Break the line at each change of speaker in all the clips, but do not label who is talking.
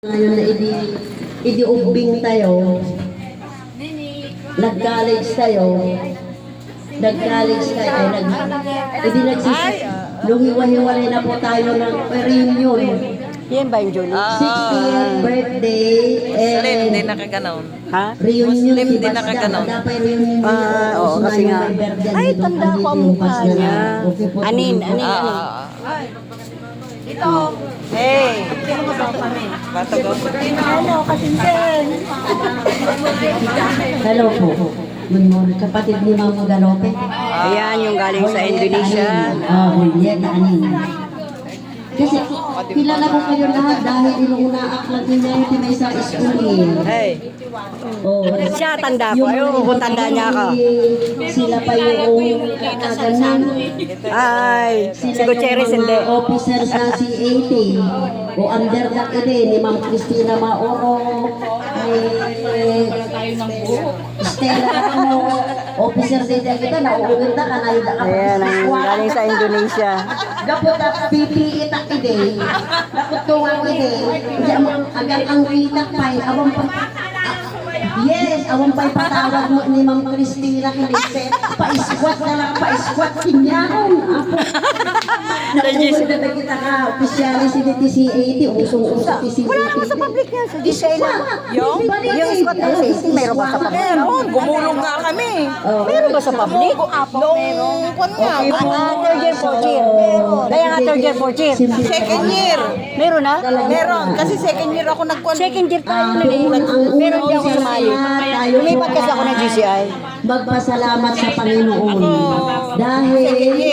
Ngayon na idi-ubing tayo, nag-college tayo, nung hiwa-hiwalay na po tayo ng reunion.
Yan ba yung Julie?
60th birthday
Slim
and
din nakaganon.
Ha?
reunion
Muslim
si
din
Basda.
nakaganon.
Dapat reunion din ako.
Oo, kasi nga. Ay, tanda ko ang mukha niya. Anin.
Ito. Hey. Bato ko.
Hello, kasinsen.
Hello po. Good morning. Kapatid ni Mama Galope.
Ayan, yung galing sa Indonesia.
Juliet Anin. Kasi kilala ko kayo lahat dahil inuuna aklat niya yung tinay sa school.
Hey.
Oh,
Siya, tanda ko. Ayun, kung tanda niya ako.
Sila pa yung ganun.
Ay, si
Sila
Gutierrez
yung
hindi.
mga officers na si 80 o underdog din ni Ma'am Cristina Maoro, Stella Ramos, officer din kita na uulit na kanay da ka.
Ayan, ang galing sa Indonesia.
Gapot at PPE tak ide. Gapot tungang ide. Agang ang ritak pay awang yes, awang pay patawag mo ni Ma'am Cristina Kilise. Pa-squat na lang, pa-squat kinyaon. Nakuha na kita ka. Opisyali si DTC-80. Usong-usong si
Wala naman sa public yan. Sa Giselle lang.
Yung
squat na sa meron ba sa public?
meron, gumulong nga kami.
Meron ba sa public?
Nung kwan nga,
Third year, fourth year. Kaya nga third year, fourth year.
second year.
Meron na?
Meron, kasi second year ako nagkwan.
Second year tayo na eh. Meron di ako sumali. Lumipat kasi ako ng GCI.
Magpasalamat sa Panginoon dahil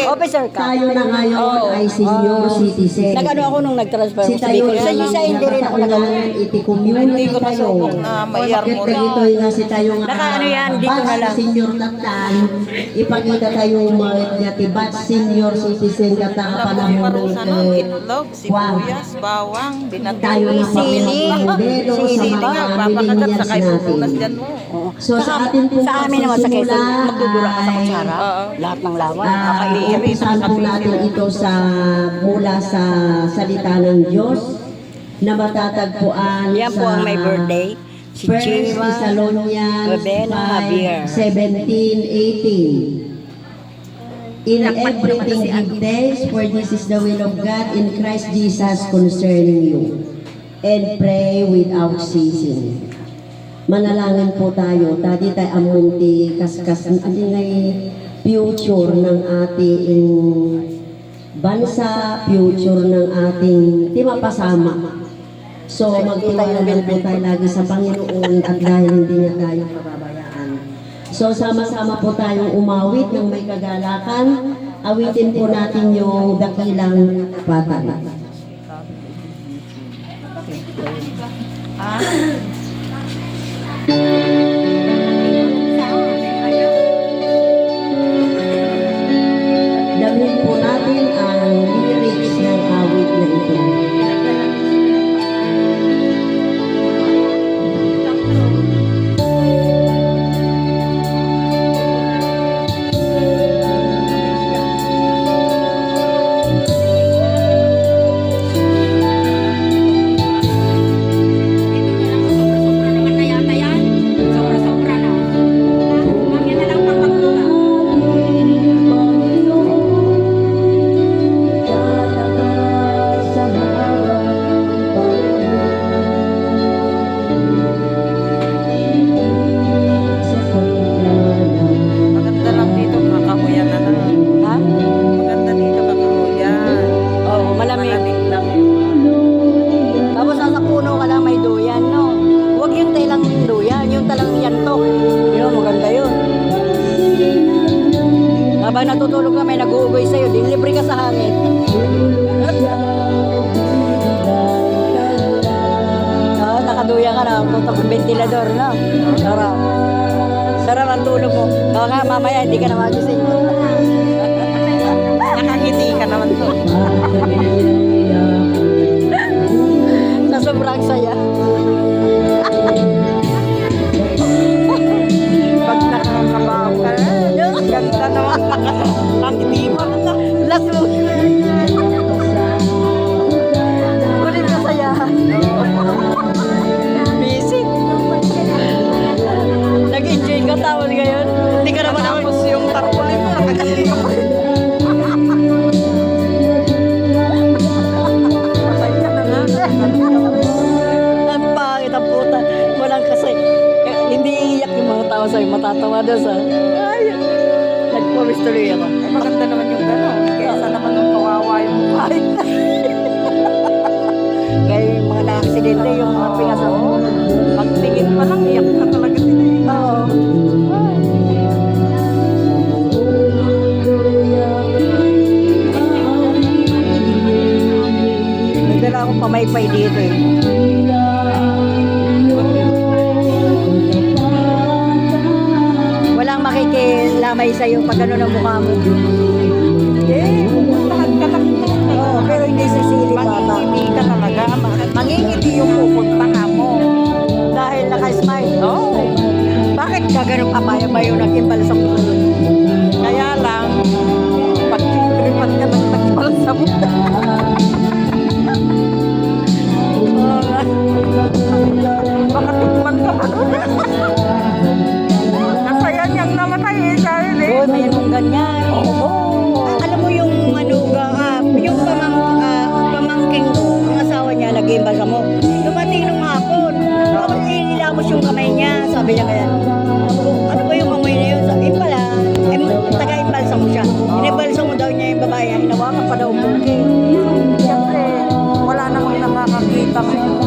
Officer ka.
tayo na ngayon ay senior citizen.
Nag-ano ako nung nag-transfer
Si
ko sa
tayo
Bicol. Sa GCI hindi rin ako nag
iti community
Hindi ko
tayo.
nasubok na mayar mo
Bakit ito nga si tayo nga
Naka-ano yan, dito na lang.
senior tatan, ipakita tayo magatibat senior citizen kata panahon
Parusa ng itlog, sibuyas, bawang,
tayo na
Sili.
pamilya
Sili
sa
nga,
mga
papakagat
millennials
sa kayo pupunas
natin.
dyan mo.
So sa atin pong
Sa amin naman sa Quezon,
pagsisimula
magdudura ka sa kutsara.
Oo.
Lahat ng lawan.
Umpisahan po natin ito sa mula sa salita ng Diyos na matatagpuan
Yan po ang may birthday. Si
First
Chima.
Thessalonians
Rubena Javier.
5:17-18. In everything give thanks, for this is the will of God in Christ Jesus concerning you. And pray without ceasing. Manalangin po tayo. Tadi tayo amunti kaskas. Hindi ngay future ng ating bansa, future ng ating mapasama. So magtulungan po tayo lagi sa Panginoon at dahil hindi niya tayo pababayaan. So sama-sama po tayong umawit ng may kagalakan. Awitin po natin yung dakilang patay. Dalhin po natin ang lyrics ng awit na ito.
Maganda lang dito, kakahuyan na lang.
Ha?
Maganda dito, kakahuyan.
Oo, malamig.
Malamig lang.
Tapos nasa puno ka lang may duyan, no? Huwag yung telang duyan, yung talang yantok. Yun, maganda yun. Habang natutulog ka, may nag-uugoy sa'yo, di libre ka sa hangin. Oo, nakaduya ka na, tutok ng ventilador, no? Sarap. Sarap ang tulog mo. Oo nga, mamaya hindi ka na magising.
Nakangiti ka naman to.
Sa sobrang saya.
Pag nakakabaw ka na, ganda naman. Nakangiti mo na.
Last mo. Ulit kasayahan. lamputan. Walang kasi. Hindi iiyak yung mga tao sa'yo. Matatawa doon sa... Ay, nag-promise tuloy ako.
Ay, maganda naman yung gano'n. Kaysa naman yung kawawa yung buhay.
Kaya yung mga na-aksidente, yung mga pinasa mo.
Pagtingin pa lang, iyak na talaga sila.
Oo. Nagdala akong pamaypay dito eh. Walang makikilamay sa'yo pag ano ng mukha mo.
Eh, lahat ka lang.
Oo, pero hindi sisili bata.
Mangingiti ka talaga. Mangingiti yung pupuntahan mo.
Dahil naka-smile.
Oo.
Bakit ka ganun papaya-bayo nag-imbal sa mundo?
Kaya lang, pag tripan ka ng nagbalsa mo. Baka tikman ka ano na. Nasaya niyang namatay eh, sabi eh.
Uy, may mong ganyan.
Oo.
Alam mo yung yung pamangking ko, ang asawa niya, nag-iimbal sa mo. Dumating nung hapon. Tapos inilamos yung kamay niya. Sabi niya kaya, ano ba yung amoy na yun? Sabi pala, taga-imbalsa mo siya. Inibalsa mo daw niya yung babae. Hinawakan pa daw po.
Siyempre, wala namang nakakakita ngayon.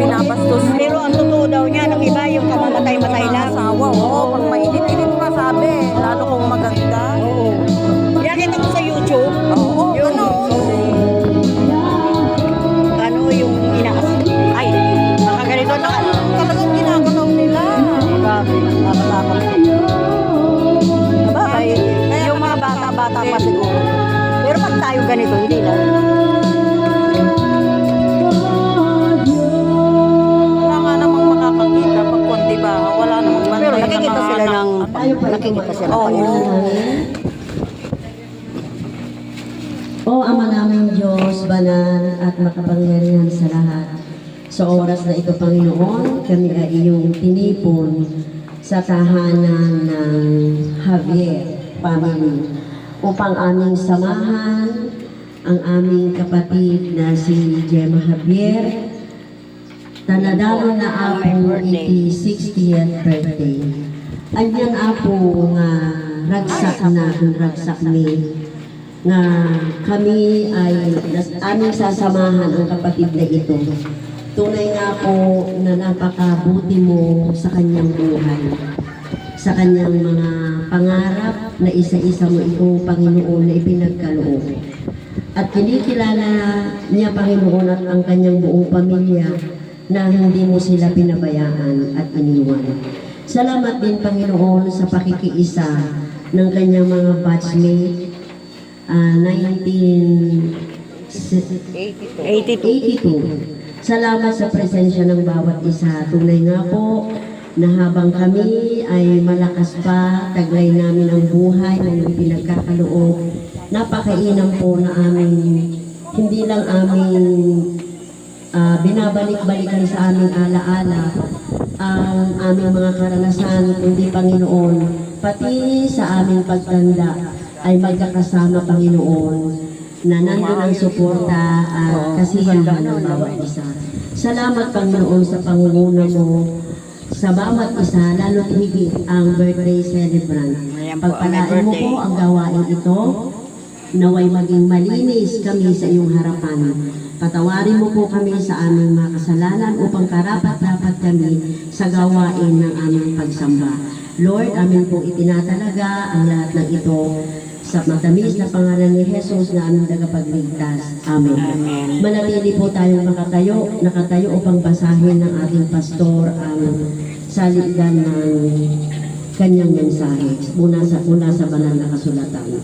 Pinabastos.
Pero ang totoo daw niya, nung iba yung kamamatay-matay lang.
Asawa, oo. Pag mainit-init pa sabi, lalo kong maganda.
Oo. Nakita ko sa YouTube,
Oo,
yung, ano yung inaas. Ay, nakaganito na.
Talagang ginagalaw nila.
Grabe, nakatakot. Sabagay, yung mga bata-bata pa siguro. Pero pag tayo ganito, hindi na.
Wala nga namang makakakita pag kundi ba, wala namang bantay
Pero
na
nakikita
mga
sila
anak.
ng...
Tayo pa
Nakikita sila.
Oo.
O Ama naming Diyos, banal at makapangyarihan sa lahat. Sa oras na ito, Panginoon, kami ay iyong tinipon sa tahanan ng Javier family upang aming samahan ang aming kapatid na si Gemma Javier na nadalo na apo iti 60th birthday. Anyan apo nga ragsak na kung ragsak ni nga kami ay aming sasamahan ang kapatid na ito. Tunay nga po na napakabuti mo sa kanyang buhay, sa kanyang mga pangarap na isa-isa mo ito, Panginoon, na ipinagkaloob. At kinikilala niya, Panginoon, at ang kanyang buong pamilya na hindi mo sila pinabayaan at iniwan. Salamat din, Panginoon, sa pakikiisa ng kanyang mga batchmate, 1982. Salamat sa presensya ng bawat isa. Tunay nga po na habang kami ay malakas pa, taglay namin ang buhay ng pinagkakaloob. Napakainam po na aming, hindi lang aming binabalik-balikan sa aming alaala ang aming mga karanasan, kundi Panginoon, pati sa aming pagtanda ay magkakasama, Panginoon, na nandun ang suporta at kasiyahan ng bawat isa. Salamat, Panginoon, sa pangunguna mo sa bawat isa, lalo't higit ang birthday celebrant. Pagpalain mo po ang gawain ito, naway maging malinis kami sa iyong harapan. Patawarin mo po kami sa aming mga kasalanan upang karapat-dapat kami sa gawain ng aming pagsamba. Lord, amin pong itinatalaga ang lahat ng ito sa matamis na pangalan ni Jesus na aming tagapagligtas. Amen.
Amen.
Manatili po tayong nakatayo upang basahin ng ating pastor ang salitan ng kanyang mensahe mula sa banal na kasulatan.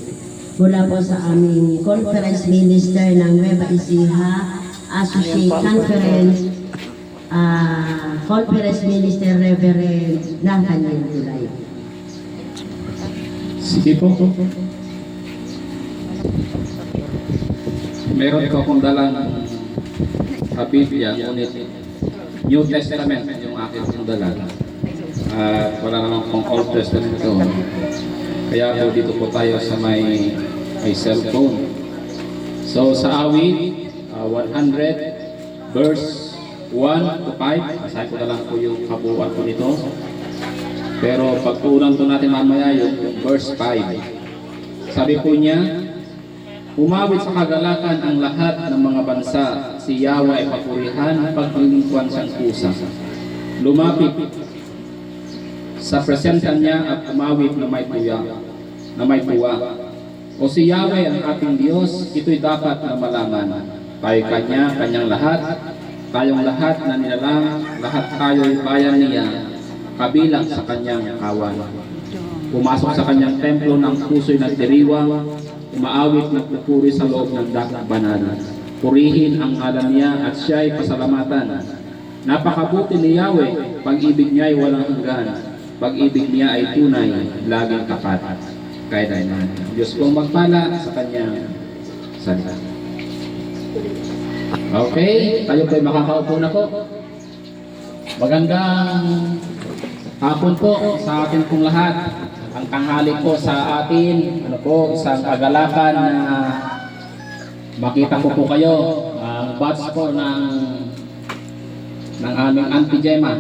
Mula po sa aming conference minister ng Nueva Ecija Associate Conference, conference minister Reverend Nathaniel Tulay.
Sige po. Meron ko akong dalang Biblia, ngunit New Testament yung aking kong dala. At wala naman pong Old Testament ito. Kaya po dito po tayo sa may cellphone. So sa awit, 100 verse 1 to 5. Basahin ko na lang po yung kabuuan po nito. Pero pagtuunan po natin mamaya yung verse 5. Sabi po niya, umawit sa kagalakan ang lahat ng mga bansa, si Yahweh ay papurihan, paglilingkuhan siyang kusa. Lumapit sa presensya niya at umawit na may tuwa. O si Yahweh ang ating Diyos, ito'y dapat na malaman. Tayo kanyang lahat, tayong lahat na nilalang, lahat tayo'y bayan niya, kabilang sa kanyang kawan. Pumasok sa kanyang templo ng puso'y nagdiriwang, umaawit ng pupuri sa loob ng dakong banal. Purihin ang ngalan niya at siya'y pasalamatan. Napakabuti ni Yahweh, pag-ibig niya ay walang hanggan. Pag-ibig niya ay tunay, laging tapat. Kailanman. Diyos pong magpala sa kanyang salita. Okay, tayo po'y makakaupo na po. Magandang hapon po sa atin pong lahat. Ang tanghali po sa atin, isang kagalakan na makita ko po kayo. Ang batch po ng aming Auntie Gemma.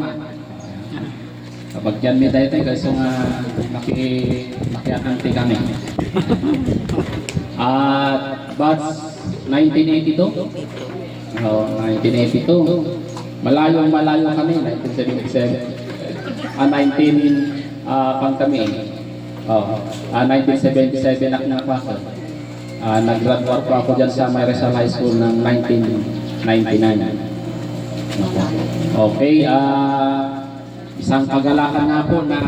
Kapag dyan may tayo kasi nga makiakanti kami. At batch 1982. 1982. Malayo kami, 1977. 1977 ako. Nag-graduate po ako dyan sa Rizal High School ng 1999. Okay, isang kagalakan nga po na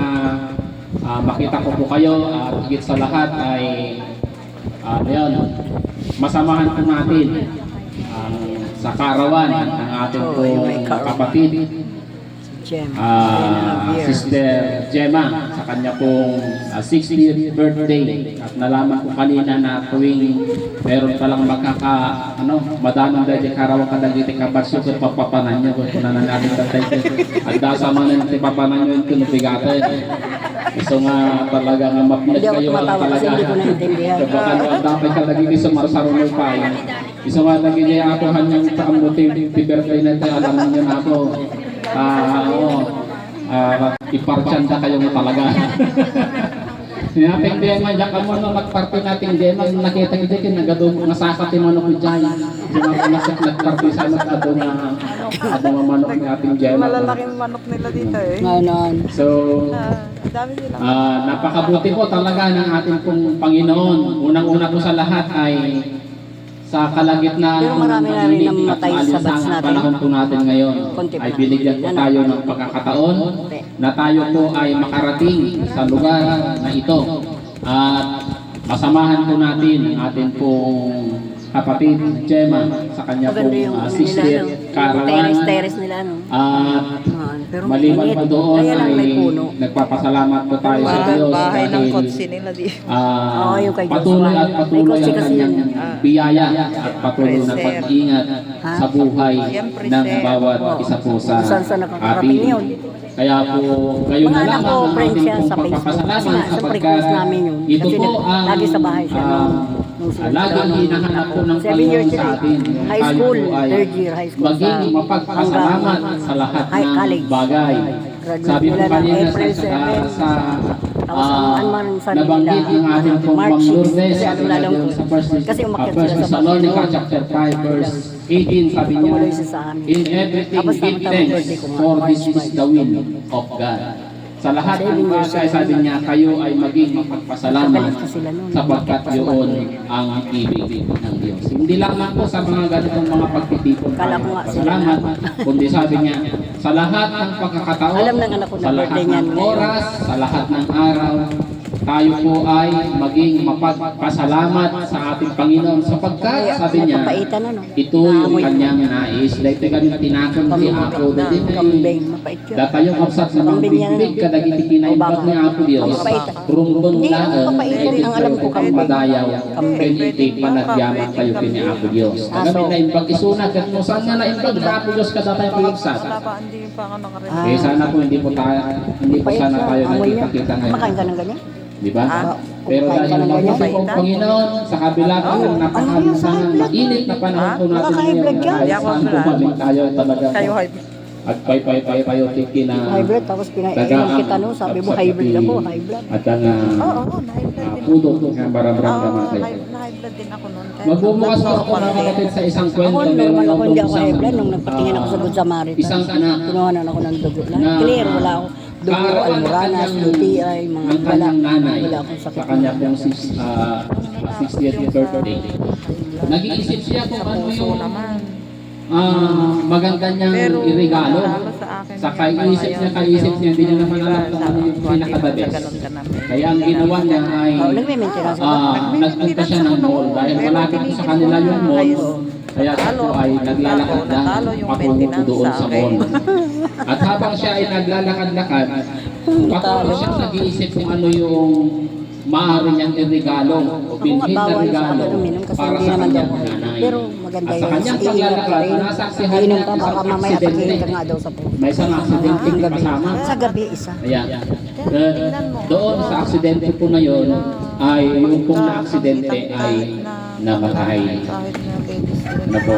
makita ko po kayo at higit sa lahat ay masamahan po natin sa kaarawan ng ating pong kapatid, Sister Gemma, sa kanya pong 60th birthday. At nalaman ko kanina na tuwing meron palang madanong dahil karawang kadagiti kabarsyo kung papapanan nyo, kung punanan natin tatay ko. At dasama na natin papanan nyo yung kinupigatan. So nga talaga nga mapinig kayo talaga. Baka ang dapat ka lagi sa marsarunay pa. So nga lagi niya ako hanyang pakamutin di birthday na tayo, alam niyo na ako. Iparchanda kayo mo talaga. Sinaping Gemma, dyan mo na magparty natin Gemma, nakita ko dyan, nagadong nasakat yung manok ko dyan. Nagparty sa nagado nga manok ni ating Gemma.
Malalaking manok nila dito eh.
So,
Dami nila.
napakabuti po talaga ng ating pong Panginoon. Unang-una po sa lahat ay sa kalagitnaan
Pero marami na rin namatay sa batch natin.
panahon po natin ngayon
Konti pa
ay
lang.
binigyan po tayo ng pagkakataon na tayo po ay makarating sa lugar na ito at masamahan po natin ang ating pong kapatid Gemma sa kanya
Maganda
pong
yung
sister Caravan.
Teres nila, no?
At
Pero
maliban
mainit.
pa doon
Kaya lang may
ay
puno.
nagpapasalamat po tayo sa Diyos
Bahay ng
dahil
kotse nila di.
Oo, yung kay Diyos.
patuloy at
May
patuloy
kotse
ang
kasi
kanyang
yun.
biyaya at patuloy na pag-iingat sa buhay
Siyempre,
ng
sir.
bawat isa po sa
Saan sa nakakarating yun?
Kaya po ngayon
Mga
na
anak
lang
ko,
ang
friend
ating
siya
pong
sa Facebook.
pagpapasalamat
Siyempre,
sapagkat
close namin yun.
ito
Kasi
po ang
lagi sa bahay siya
laging hinahanap po ng
7 years
Panginoon sa atin.
high
Tayo
school,
po ay
third year high school.
maging mapagpasalamat sa lahat
High
ng
college.
bagay.
Graduate
Sabi po
nila ng
kanina
April 7. Tapos ang man sa
nabanggit ng ating pong
March 6.
Mang Lourdes
Kasi ano lalong
sa first
kasi umakyat
First
sila sa
Thessalonica
Panginoon.
chapter 5 verse 18 sabi niya,
Tumuloy siya sa amin.
in everything
Tapos
give
nakita ko
thanks
birthday ko nga,
for this
March
is the will of God. Sa lahat ng bagay, sabi niya, kayo ay maging mapagpasalamat
Galit pa sila nun.
sapagkat yun ang ibig ng Diyos. Hindi lamang po sa mga ganitong mga pagtitipon
Kala
tayo
ko nga sila
magpasalamat, kundi sabi niya, sa lahat ng pagkakataon,
Alam ng anak ko na
sa lahat
birthday niyan
ng
ngayon.
oras, sa lahat ng araw, tayo po ay maging mapagpasalamat sa ating Panginoon sapagkat sabi niya,
Mapaitan ano?
ito yung kanyang nais. Dahil kami tinakon ni Apo,
Kambing, mapait yun.
datayo kapsat na mga bibig kadagiti kinaimbag ni Apo Dios. Rumbang
Hindi,
laon,
mapaitan. Ang alam ko, kambing.
padayaw, peniti panagyaman kayo kini Apo Dios. Kami na imbag isunag, at mo saan nga na imbag, na Apo Dios kadatay pagkapsat.
Wala pa, hindi pa ako nakaredy.
Eh sana po hindi po sana tayo
Mapait siya.
nagkita-kita
Makain
ngayon.
ka ng ganyan?
Di ba?
Ah,
Pero
kumakain ka
dahil
ng ganyan.
mabuti pong Panginoon, sa kabila po ng napakalinsangan, mainit na panahon po natin
Nakaka-high blood yan.
kahit saan bumalik tayo talaga
Kayo,
po. At pay-pay-pay-payo tiki na
High blood, tapos pinainom kita no, sabi mo high blood ako, high blood.
at ang
Oo, na-high blood din.
pudo ng baramdaman
Oo,
tayo.
na-high blood din ako noon.
Magbubukas po ako mga kapatid sa isang kwento.
Ako, normal ako, hindi ako
isang,
high blood. Nung nagpatingin ako sa Good Samaritan,
isang anak
kinuhanan ako ng dugo. Lahat
na
clear, wala ako. Dugo,
araw ang
almoranas,
kanyang-
UTI, mga
ang
wala.
kanyang nanay
Wala akong sakit.
sa kanya pong 60th birthday. Nag-iisip siya kung ano
Puso
yung
naman.
maganda niyang
Pero
irregalo.
lalo sa akin,
Sa kaisip niya, hindi niya naman alam kung ano yung pinaka-the best. Kaya ang ginawa niya ay
Oh, nagme-maintenance ako.
nagpunta siya ng mall dahil malapit po sa kanila yung mall. Kaya siya po ay naglalakad lang patungo po doon sa mall. At habang siya ay naglalakad-lakad, patuloy siyang nag-iisip kung ano yung maaari niyang irregalo o
Ako nga
pinhin na
bawal sa
regalo
akin uminom kasi
para
hindi
sa
naman daw.
kanyang nanay.
Pero maganda
At sa
yun.
kanyang
Iinom ka
paglalakad,
rin.
nasaksihan
Iinom
niya
ka,
ang
baka
isang
mamaya pagkain ka
aksidente.
nga daw sa puso.
May isang aksidente
Ting gabi.
kasama.
Sa gabi, isa.
Ayan. Doon sa aksidente po na yon ay yung pong na-aksidente ay namatay.
Kahit na babies din.
Ano po?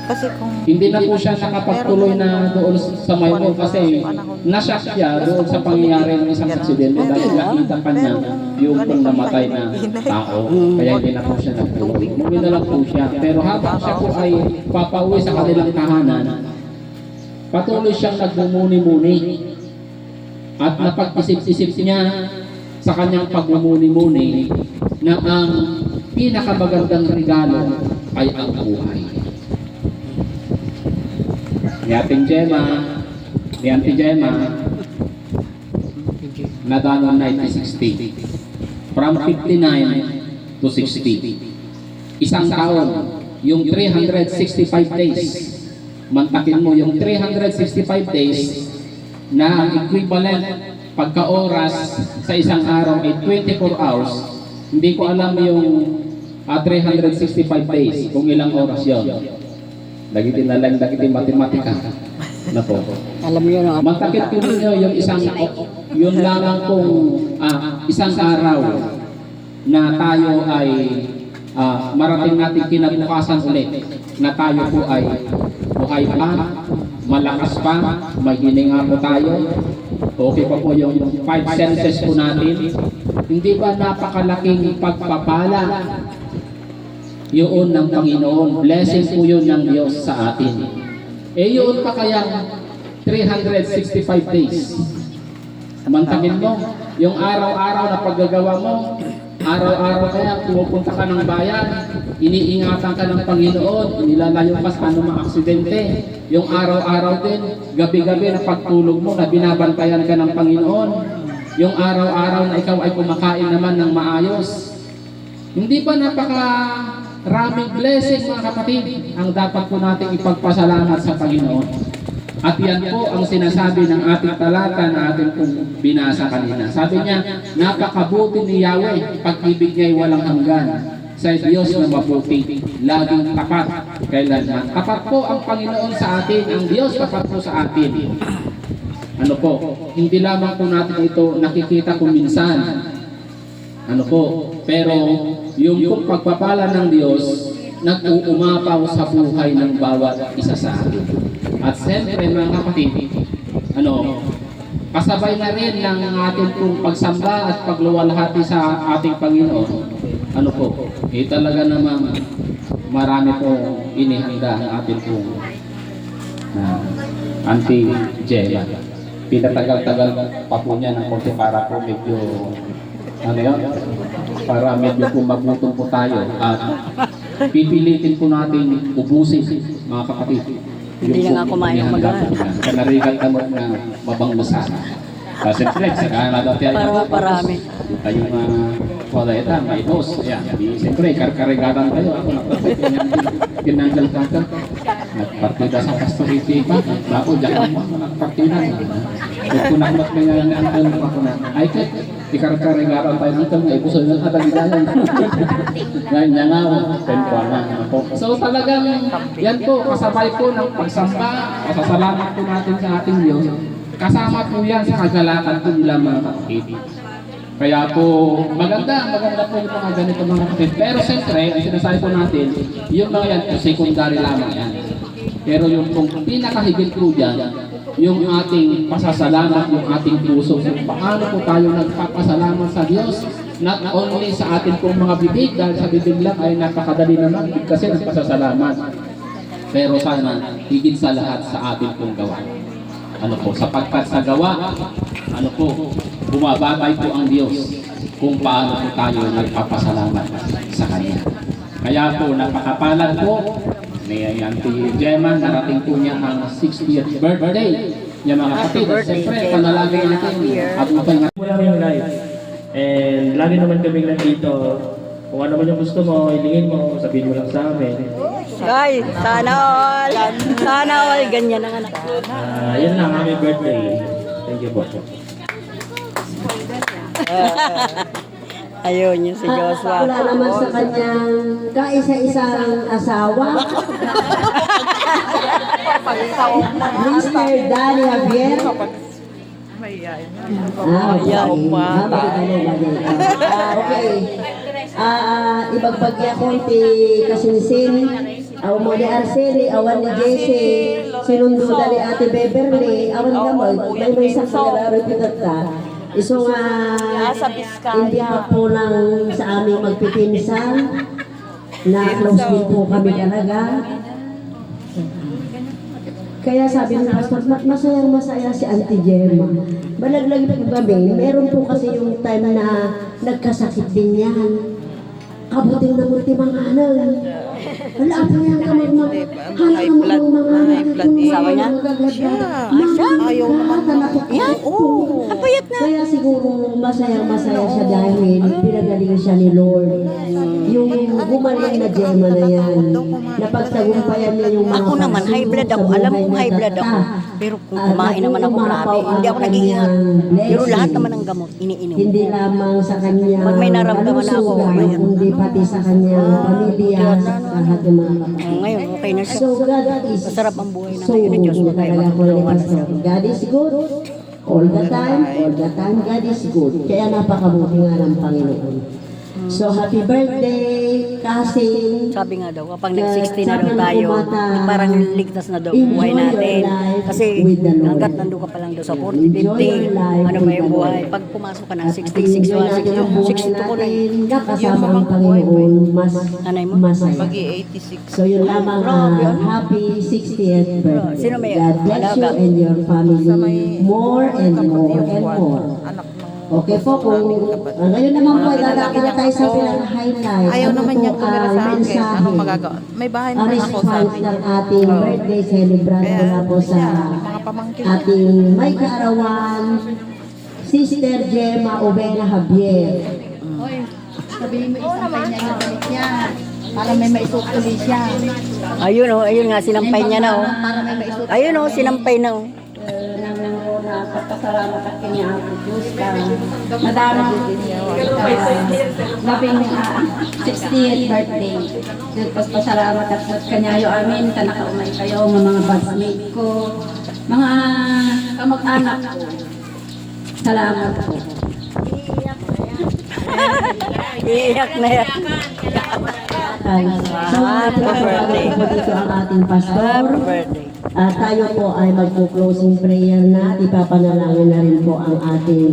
Kasi kung
Hindi na po siya nakapagtuloy na doon sa may mall kasi nashock siya doon sa pangyayari ng isang aksidente dahil nakita pa niya yung pong namatay na tao. Kaya hindi na po siya nagtuloy. Umuwi na lang po siya. Pero habang siya po ay papauwi sa kanilang tahanan, patuloy siyang nagmumuni-muni. At napag-isip-isip niya sa kanyang pagmumuni-muni na ang pinakamagandang regalo ay ang buhay. Ni Auntie Gemma, nadalo 1960. From 59 to 60. Isang taon, yung 365 days. Mantakin mo yung 365 days na ang equivalent pagka-oras sa isang araw ay 24 hours. Hindi ko alam yung 365 days, kung ilang oras yon. Lagitin matematika. Na po.
Alam niyo no,
Mantakit ko ninyo yung yun lamang kung isang araw na tayo ay marating natin kinabukasan ulit na tayo po ay buhay pa, malakas pa, may hininga po tayo, okay pa po yung 5 senses po natin. Hindi ba napakalaking pagpapala yun ng Panginoon? Blessing po yun ng Diyos sa atin. Yun pa kaya 365 days. Mantakin mo, yung araw-araw na paggagawa mo, araw-araw kaya pumupunta ka ng bayan, iniingatan ka ng Panginoon, inilalayo ka sa anumang aksidente. Yung araw-araw din, gabi-gabi na pagtulog mo, na binabantayan ka ng Panginoon. Yung araw-araw na ikaw ay kumakain naman ng maayos. Hindi ba napakaraming blessing mga kapatid ang dapat po nating ipagpasalamat sa Panginoon? At yan po ang sinasabi ng ating talata na ating pong binasa kanina. Sabi niya, napakabuti ni Yahweh, pag-ibig niya ay walang hanggan. Sa Diyos na mabuti, laging tapat kailanman. Tapat po ang Panginoon sa atin, ang Diyos tapat po sa atin. Ano po, hindi lamang po natin ito nakikita kung minsan. Ano po, pero yung pong pagpapala ng Diyos, nag-uumapaw sa buhay ng bawat isa sa atin. At siyempre mga kapatid, kasabay na rin ng ating pong pagsamba at pagluwalhati sa ating Panginoon. Talaga namang marami po inihanda ang ating pong Auntie Gemma. Pinatagal-tagal pa po niya ng konti para po medyo para medyo po magutom po tayo at pipilitin po natin ubusin mga kapatid.
Hindi na nga kumain ng magahan.
Kanarigan kamot na mabangmasan. Kasi flex, saka na dati ay
Para parami.
tayo wala ito, may boss. Ayan, siyempre, karkarigadan tayo. Ako pinanggal ka ka. Nagpartida sa pastoriti pa. Ako, dyan mo, nagpartida. Kung kunakmat mo nga ang angkal mo ako na, ay kat, ikarkarigadan tayo dito, may buso ng adagdayan. Ngayon niya nga, penpwa na. So talagang, yan po, kasabay po ng pagsamba, pasasalamat po natin sa ating Diyos. Kasama po yan sa kagalakan po nila mga kapatid. Kaya po, maganda po yung mga ganito mga kapatid. Pero siyempre, ang sinasabi po natin, yung mga yan, secondary lamang yan. Pero yung kung pinakahigit po dyan, yung ating pasasalamat, yung ating puso, kung paano po tayo nagpapasalamat sa Diyos, not only sa ating pong mga bibig, dahil sa bibig lang ay napakadali naman kasi ng pasasalamat. Pero sana, higit sa lahat sa ating pong gawa. Ano po, sapagkat sa gawa, ano po, bumababay po ang Diyos kung paano po tayo nagpapasalamat sa Kanya. Kaya po, napakapalad po, may Auntie Gemma, narating po niya ang 60th birthday niya mga kapatid. Siyempre, panalangin natin at mapahinga.
Wala yung live. And lagi naman kami nandito. Kung ano man yung gusto mo, ilingin mo, sabihin mo lang sa amin.
Ay, sana all. Sana all. Ganyan ang anak.
Yun lang, happy birthday. Thank you po.
Ayun yung si Joshua.
Wala naman sa kanyang kaisa-isang asawa. Mr. Danny Javier. Okay. Okay. Ibagbagya ko iti kasinsin. Awan mo ni Arceli, awan ni Jesse, sinundo na ni Ate Beverly, awan naman, may isang pangalaro pitat ka. Iso nga, hindi pa po lang sa aming magpipinsan, na close din po kami talaga. Kaya sabi ng pastor, masayang masaya si Auntie Gemma. Balaglag po kami, meron po kasi yung time na nagkasakit din yan. Kabuting na multi mga anak. Wala po yan ka hanap mo yung mga anak.
Sawa niya? Siya?
Ayaw naman.
Yan? Oo. Napayat na.
Kaya siguro masaya siya dahil pinagaling siya ni Lord. Yung gumaling na Gemma na yan, napagtagumpayan niya yung mga
Ako naman, high blood ako. Alam kong high blood ako. Pero kung kumain naman ako grabe, hindi ako nag-iingat. Pero lahat naman ng gamot, iniinom ko.
Hindi lamang sa kanya
Pag may naramdaman ako, ayun.
kundi pati sa kanyang pamilya, lahat ng mga kapatid.
Ngayon, okay na siya.
So God is
Masarap ang buhay na
so
ngayon ni Diyos.
good
Kaya
talaga po ni
matulungan na
Pastor.
siya.
God is good. All the time, God is good. Kaya napakabuti nga ng Panginoon. So happy birthday, Cousin.
Sabi nga daw, kapag nag-60 na daw tayo, parang ligtas na daw ang buhay natin. Kasi hanggat nandun ka pa lang daw sa 40, 50, ano ba yung buhay. Pag pumasok ka ng 60, 61, 62 ko na.
Kasama ang Panginoon, mas
Nanay mo?
masaya.
Mag-86.
So yun lamang happy 60th birthday.
Sino may
God bless you
alaga?
and your family more and more and more.
Anak ng
Okay po, kung ngayon naman po, lalaki na tayo sa pinaka-highlight.
ayaw
Ano
naman
po
niyang tumira sa akin.
mensahe?
Anong magagawa? May bahay
Ang
naman ako sa
response
akin.
ng ating birthday celebrant mula po sa
Mga pamangkin.
ating may kaarawan, Sister Gemma Ovena Javier.
Sabihin mo isang niya na balik niya. Para may maisutuloy siya.
Ayun o, ayun nga, sinampay niya na o.
Para may maisutuloy.
Ayun o, sinampay na o.
Nagpapasalamat at kanya ang Diyos ka. Madama labing 60th birthday. Nagpapasalamat at kanya yung amin. Tanakaumay kayo, mga batchmate ko, mga kamag-anak ko. Salamat po.
Iiyak na yan.
So, happy birthday po dito ang ating pastor.
Happy birthday.
At tayo po ay magpo-closing prayer na at ipapanalangin na rin po ang ating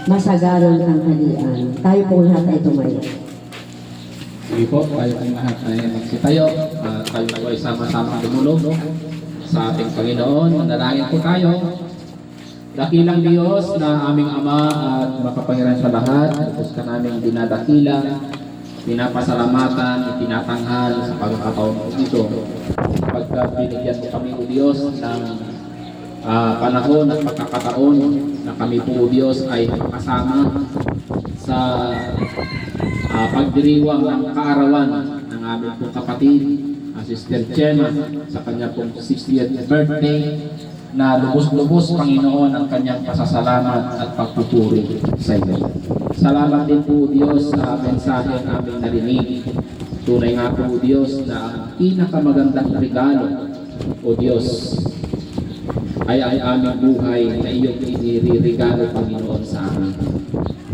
masaganang tanghalian. Tayo po lahat ay tumayo.
Sige po, tayo pong lahat ay magsitayo. Tayo po ay sama-sama tumulog sa ating Panginoon. Manalangin po tayo. Dakilang Diyos na aming Ama at makapangyarihan sa lahat, Diyos ka namin dinadakila, pinapasalamatan, itinatanghal sa pagkakataon po dito. Pagka binigyan mo kami o Diyos ng panahon at pagkakataon na kami po o Diyos ay kasama sa pagdiriwang ng kaarawan ng aming pong kapatid, Sister Gemma, sa kanya pong 60th birthday, na lubos-lubos, Panginoon, ang kanyang pasasalamat at pagpupuri sa iyo. Salamat din po, Diyos, sa mensahe na aming narinig. Tunay nga po, Diyos, na ang pinakamagandang regalo, o Diyos, ay aming buhay na iyong iniririgalo, Panginoon, sa amin.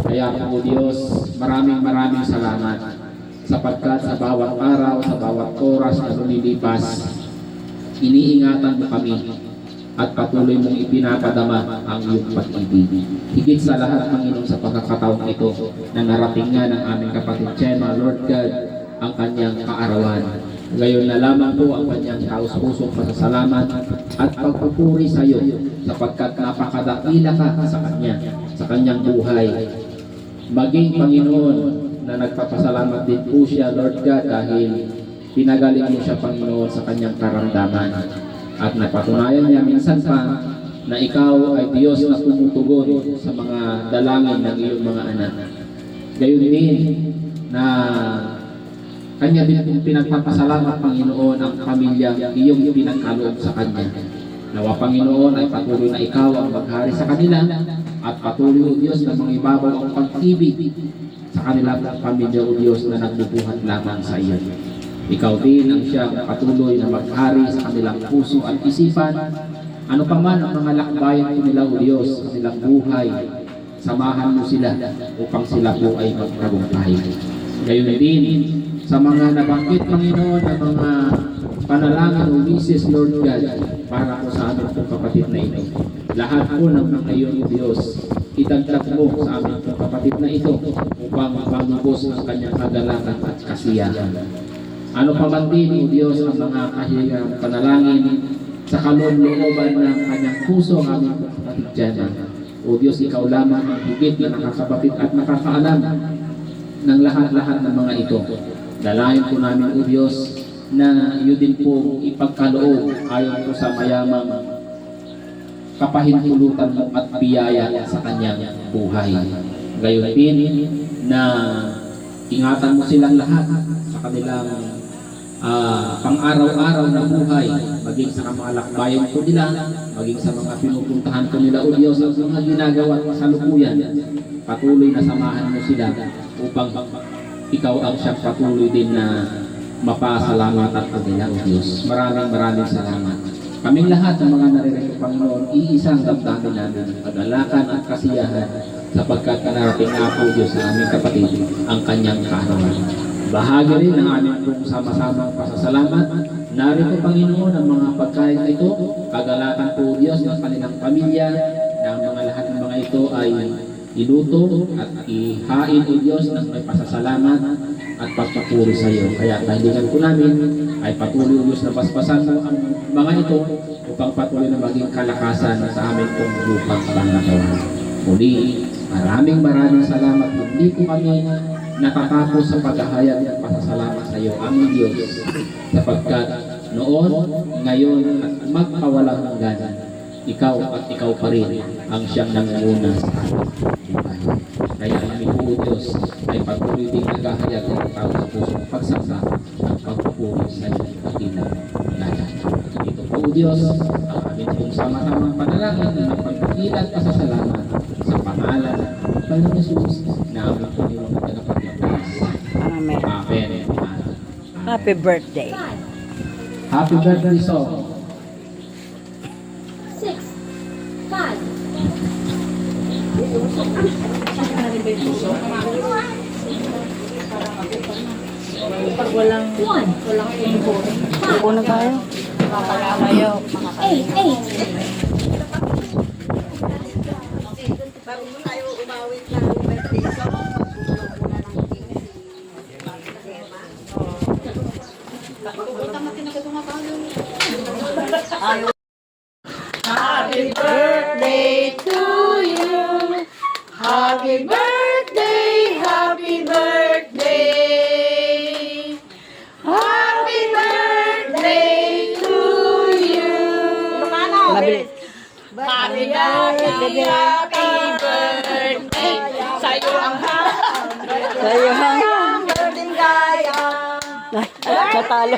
Kaya po Diyos, maraming salamat sapagkat sa bawat araw, sa bawat oras na lumilipas, iniingatan mo kami at patuloy mong ipinapadama ang iyong pag-ibig. Higit sa lahat, Panginoon, sa pagkakataong ito na narating nga ng aming kapatid Chema, Lord God, ang kanyang kaarawan. Ngayon na lamang po ang kanyang taus-pusong pasasalamat at pagpupuri sa iyo sapagkat napakadakila ka sa kanya, sa kanyang buhay. Maging Panginoon na nagpapasalamat din po siya, Lord God, dahil pinagaling mo siya, Panginoon, sa kanyang karamdaman. At napatunayan niya minsan pa na ikaw ay Diyos na tumutugon sa mga dalangin ng iyong mga anak. Gayon din na kanya din pinagpapasalamat, Panginoon, ang pamilyang iyong pinagkaloob sa kanya. Nawa, Panginoon, ay patuloy na ikaw ang maghari sa kanila at patuloy, O Diyos, na mangibabaw ang pag-ibig sa kanilang pamilya, O Diyos, na nagbubuhat lamang sa iyo. Ikaw din ang siyang patuloy na maghari sa kanilang puso at isipan. Ano pa man ang mga lakbayan ko nila, O Diyos, sa kanilang buhay, samahan mo sila upang sila po ay magtagumpay. Gayon din sa mga nabanggit, Panginoon, na mga panalangin o wishes, Lord God, para po sa aming pong kapatid na ito. Lahat po ng mga iyon, Diyos, idagdag mo sa aming pong kapatid na ito upang mapangubos ang kanyang kagalakan at kasiyahan. Ano pa man din, O Diyos, ang mga kahilingang panalangin sa kaloob-looban ng kanyang puso ang aming pong kapatid dyan. O Diyos, ikaw lamang ang higit na nakakapatid at nakakaalam ng lahat-lahat ng mga ito. Dalayan po namin, O Diyos, na iyo din po ipagkaloob ayon po sa mayamang kapahintulutan mo at biyaya sa kanyang buhay. Gayon din na ingatan mo silang lahat sa kanilang pang-araw-araw na buhay, maging sa mga lakbayan ko nila, maging sa mga pinupuntahan ko nila, O Diyos, ang mga ginagawa at kasalukuyan. Patuloy na samahan mo sila upang ikaw ang siyang patuloy din na mapasalamatan ko nila, O Diyos. Maraming salamat. Kaming lahat ng mga naririto, Panginoon, iisang damdamin namin ang kagalakan at kasiyahan sapagkat kanarating nga po, Diyos, sa aming kapatid ang kanyang kaarawan. Bahagi rin ng aming pong sama-samang pasasalamat. Narito, Panginoon, ang mga pagkain na ito, kagalakan po, Diyos, ng kanilang pamilya, na ang mga lahat ng mga ito ay iluto at ihain, O Diyos, ng may pasasalamat at pagpapuri sa iyo. Kaya kahilingan ko namin ay patuloy, O Diyos, na paspasan mo ang mga ito upang patuloy na maging kalakasan sa aming pong lupang pangatawan. Muli, maraming salamat. Hindi po kami natatapos sa paghahayag at pasasalamat sa iyo, aming Diyos, sapagkat noon, ngayon, at magpawalang hanggan, ikaw at ikaw pa rin ang siyang nangunguna sa ating buhay. Kaya aming po, Diyos, ay patuloy din naghahayag ng tao sa pusong pagsasa at pagpupuri sa iyong dakilang ngalan. Ito po, Diyos, ang aming pong sama-samang panalangin na pagpapila at pasasalamat sa pangalan ng Panginoon Jesus na aming Panginoon at tagapagligtas.
Amen.
Amen.
Happy birthday.
Happy birthday song.
6, 5.
Pag walang
1,
info, ako na tayo. Makakalayo.
8, 8.
Happy birthday to you. Happy birthday, happy birthday. Happy birthday to you. Happy birthday, happy birthday. Sa'yo ang Sa'yo ang birthday kaya. Natalo.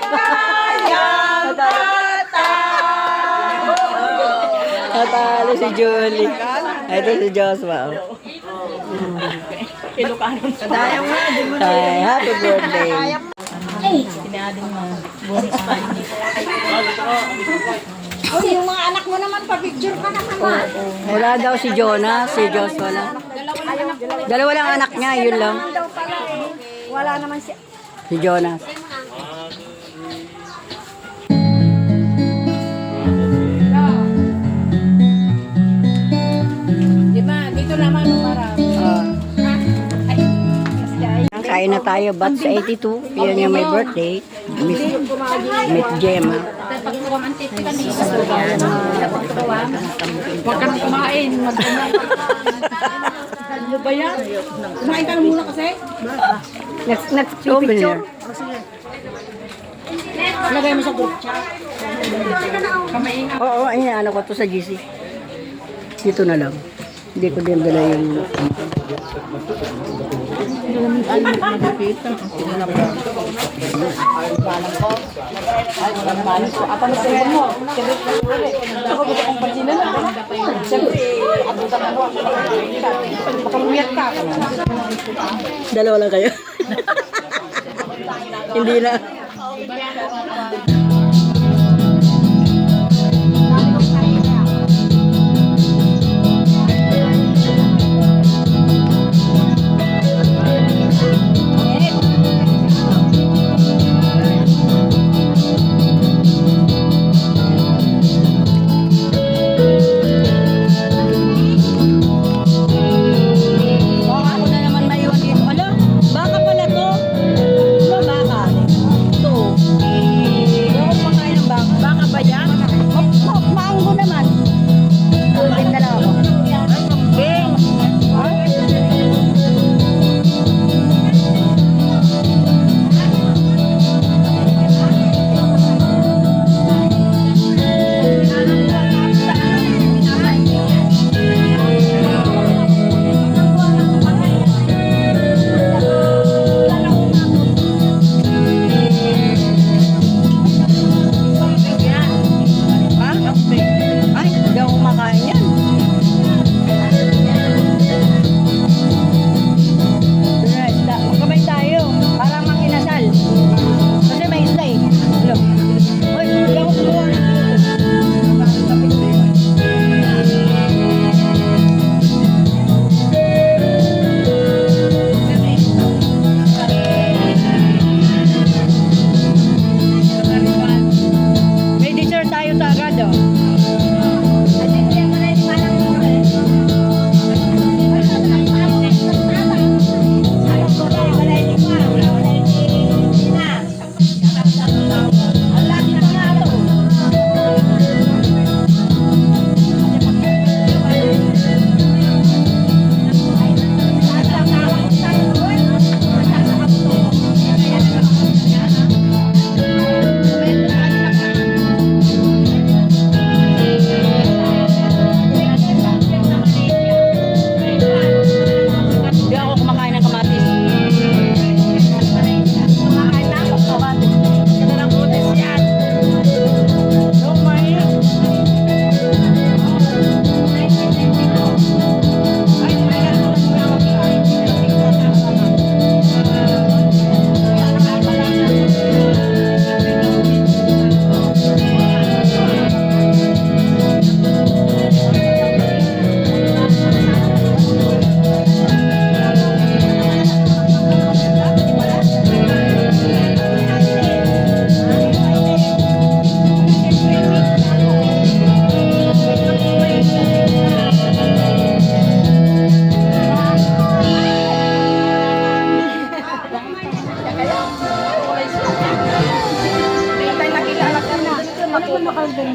Natalo si Julie. Ito si Joshua. Kadayang nga, di mo na. Happy birthday.
8. Yung mga anak mo naman, pa-picture ka na naman.
Wala daw si Jonah, si Joshua lang.
Dalawa
Dalawa lang anak niya, yun lang.
Wala naman siya.
Si Jonas.
Di ba? Dito naman umarap.
Kain na tayo, batch 82. Yan yung may birthday. Miss Gemma.
Pag tuwang antit ka ni sa Huwag ka nang kumain. Ano ba yan? Kumain ka na muna kasi.
Souvenir.
Lagay mo sa group chat.
Oo, ayun, ano ko to sa GC. Dito na lang. Hindi ko din dala yung... Dalawa lang kayo. Hindi na. Baka ako na naman maiwan dito. Ala, baka pala to. Ano baka? Ito. Hindi ako kumakain ng baka. Baka ba yan? Maanggo naman. Tulin na lang ako. Bing! Ha? Ay, hindi ako kumakain yan. Isda. Magkamay tayo. Para makinasal. Kasi may isda eh. Hello. Uy, hindi ako kumuha. May dessert tayo sa agad oh. Hindi ako kumakain ng kamatis. Kumakain na ako ng kamatis. Ganda ng butis yan. Don't mind. Ay, may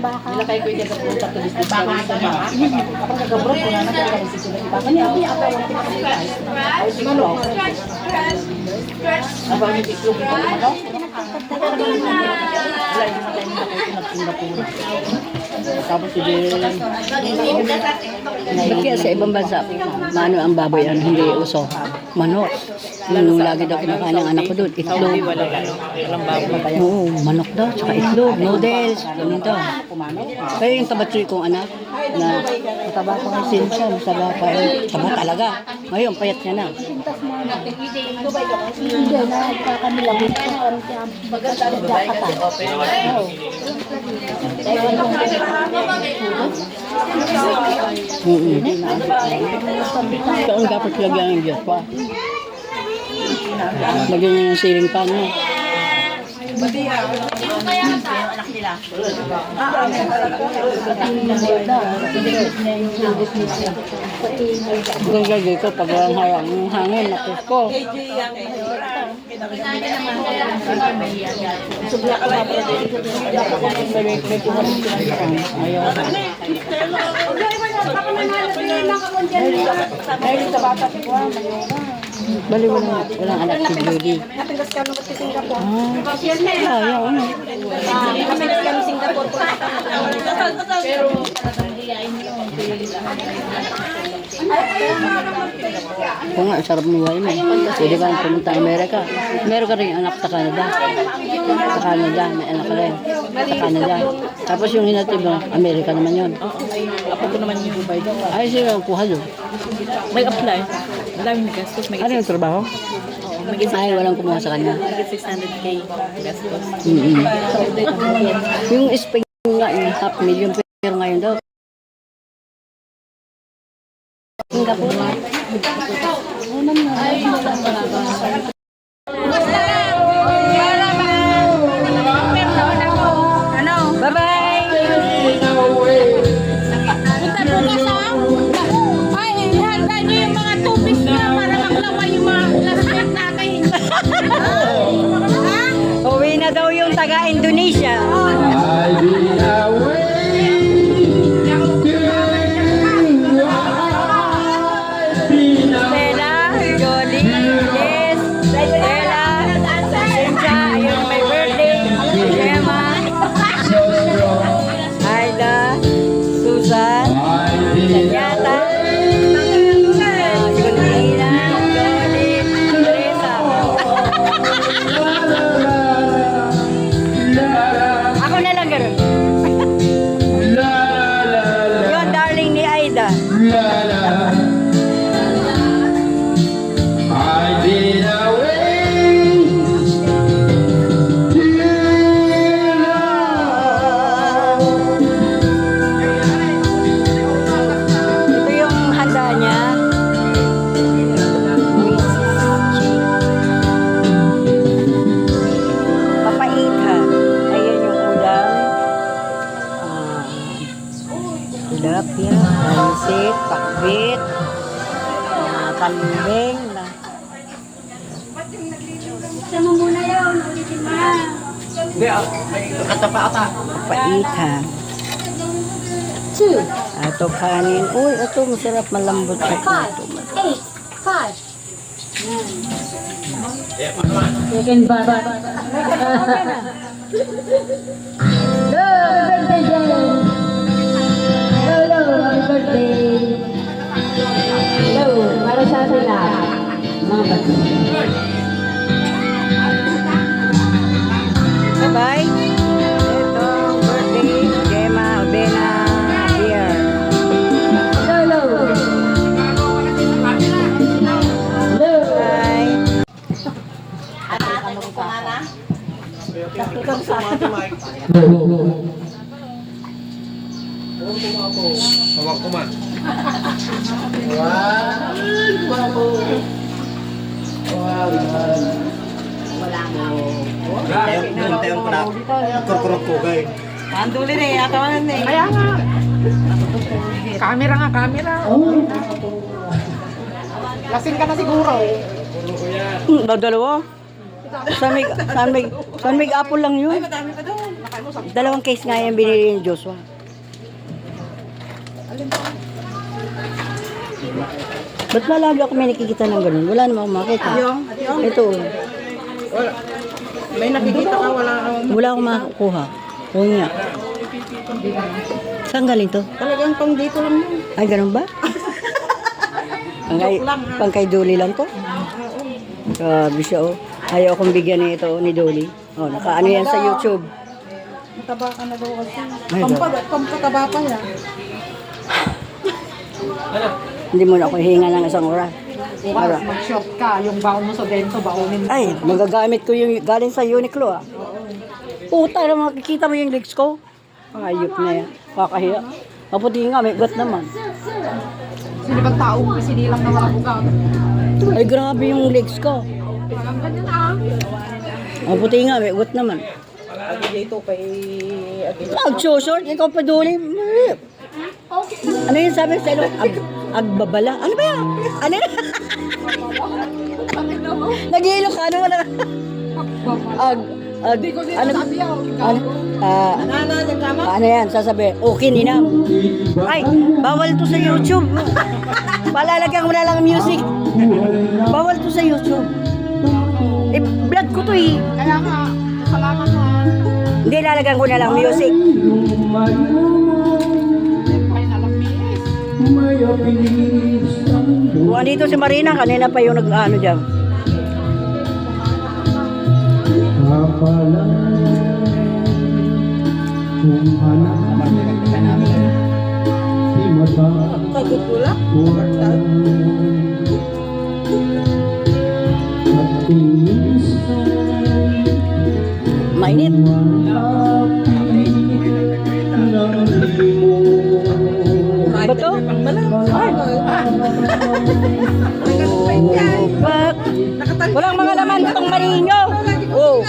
Nilakay ko yung nagkapunta to this baka na ba? Kapag nagabroad ko na nagkakaroon si sila. Baka niya ako yung pinakalitais. Ay, siguro. Abang yung iklog ko ano? Wala yung matay nila kayo nagpura-pura. Tapos si
Ba't kaya sa ibang bansa, mano ang baboy ang hindi uso? Manok. Yung lagi daw kinakain ng anak ko doon, itlog.
Walang baboy.
Oo, manok daw, tsaka itlog, noodles, ganun daw. Kaya yung tabatsoy kong anak, na mataba pa kay Cynthia, mataba pa. Taba talaga. Ngayon, payat niya na.
Hindi, nakakamilang. Maganda ang Jakarta.
Ito ang dapat lagyan ng Diyos pa. Lagyan niya ng ceiling fan niya. Kung gagawin ko, pag walang harang yung hangin, nakos ko. Ayaw. Bali, walang anak si Judy. Ayaw, ano. Kung nga, sarap mo buhay mo. Pwede ka nang pumunta sa Amerika. Meron ka rin anak sa Canada. Sa Canada, may anak ka rin. Sa Canada. Tapos yung hinatid mo, Amerika naman yun.
Ako ko naman yung Dubai daw.
Ay, sila ang kuha doon.
May apply. Madaming gastos. May
Ano yung trabaho? Ay, walang kumuha sa kanya.
600K gastos.
Yung Spain nga, yung $500,000 pero ngayon daw. Singapore. Bye-bye!
Punta bukas ay, ihanda niyo yung mga tubig niya para maglaway yung mga classmate natin.
Uwi na daw yung taga-Indonesia. Stella, Jolly, Liz, Stella, Cynthia, ayun may birthday, Gemma, Aida, Susan, Sanyata, Junina, Jolly, Teresa. Ako na lang gano'n. Yun, darling ni Aida. Ito yung handa niya. Papaita. Ayan yung ulam. Tilapia, pansit, pakbit, kambing.
Gusto mo muna yun, ulitin mo na.
Papaita. Ito kanin. Uy, ito masarap malambot sa ito.
5.
Chicken baba. Hello, happy birthday. Hello, para sa atin lahat. Mga bata.
Bye-bye. Ito, birthday, Gemma, Obena, here.
Hello. Hello.
Bye.
Panduli na eh, atawanan na eh.
Kaya nga. Camera nga, camera. Lasing ka na siguro.
Dalawa. Sanmig apple lang yun. Dalawang case nga yung binili ni Joshua. Ba't ba lagi ako may nakikita ng ganun? Wala naman akong makita. Ito.
May nakikita ka, wala akong...
Wala akong makakuha. Oo nga. Saan galing to?
Talagang pang dito lang yun.
Ay, ganun ba? Pang kay Dolly lang to? Grabe siya, oh. Ayaw akong bigyan nito ni Dolly. Oh, nakaano yan sa YouTube.
Mataba ka na daw kasi.
Ay,
Pampataba pa yan.
Hindi mo na ako hihinga ng isang oras.
Bukas mag-shop ka, yung baon mo sa bento, baonin mo.
Ay, magagamit ko yung galing sa Uniqlo ah. Puta na makikita mo yung legs ko. Ayop na yan. Kakahiya. Maputi nga, may ugat naman.
Sino bang taong sinilang na walang ugat?
Ay, grabe yung legs ko.
Walang ganyan ah.
Maputi nga, may ugat naman.
Dito kay
Mag-short, ikaw pa duli. Ano yun sabi sa ilo? Agbabala. Ano ba yan? Ano yun? Nag-iilo ka, ano wala? Ano yan, sasabi, okay ninang. Ay, bawal to sa YouTube. Palalagyan mo na lang music. Bawal to sa YouTube. Eh, vlog ko to eh.
Kaya nga, salamat mo ah.
Hindi, lalagyan ko na lang music.
Ay, nalamis.
Kung andito si Marina, kanina pa yung nag-ano dyan. Mainit. Ba to? Walang mga laman pang marino. Oh.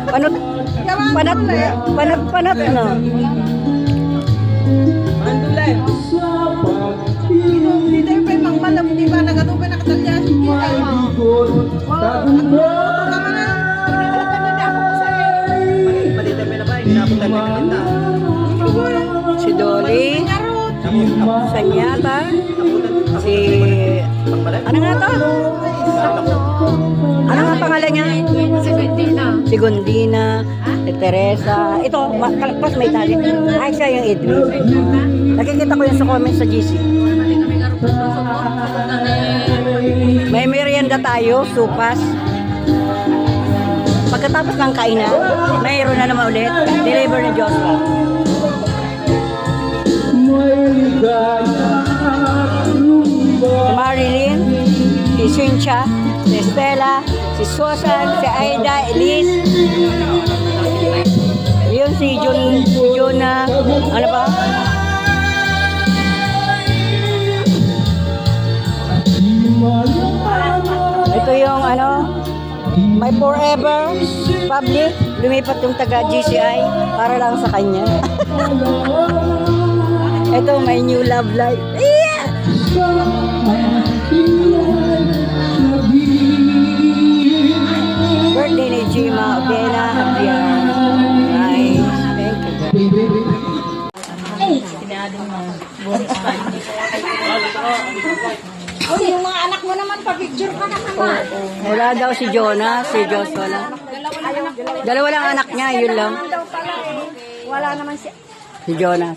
Panot, panat, ano? Si Dolly, Sanyata, si... Ano nga to? Ano nga pangalan niya? Si Gondina, si Teresa. Ito, kalakpas may tali. Ay, siya yung Edwin. Nakikita ko yun sa comments sa GC. May merienda tayo, supas. Pagkatapos ng kainan, mayroon na naman ulit. Deliver ni Joshua. Si Marilyn, si Cynthia, si Stella, si Susan, si Aida, Elise. Yun si Jonah, ano ba? Ito yung ano, My Forever Public. Lumipat yung taga GCI para lang sa kanya. Ito, my new love life. Yeah! Birthday ni Jima Obena Abian. Nice. Thank you.
Yung mga anak mo naman, pa-picture ka na naman.
Wala daw si Jonah, si Joshua lang. Dalawa lang anak niya, yun lang.
Wala naman siya.
Si Jonas.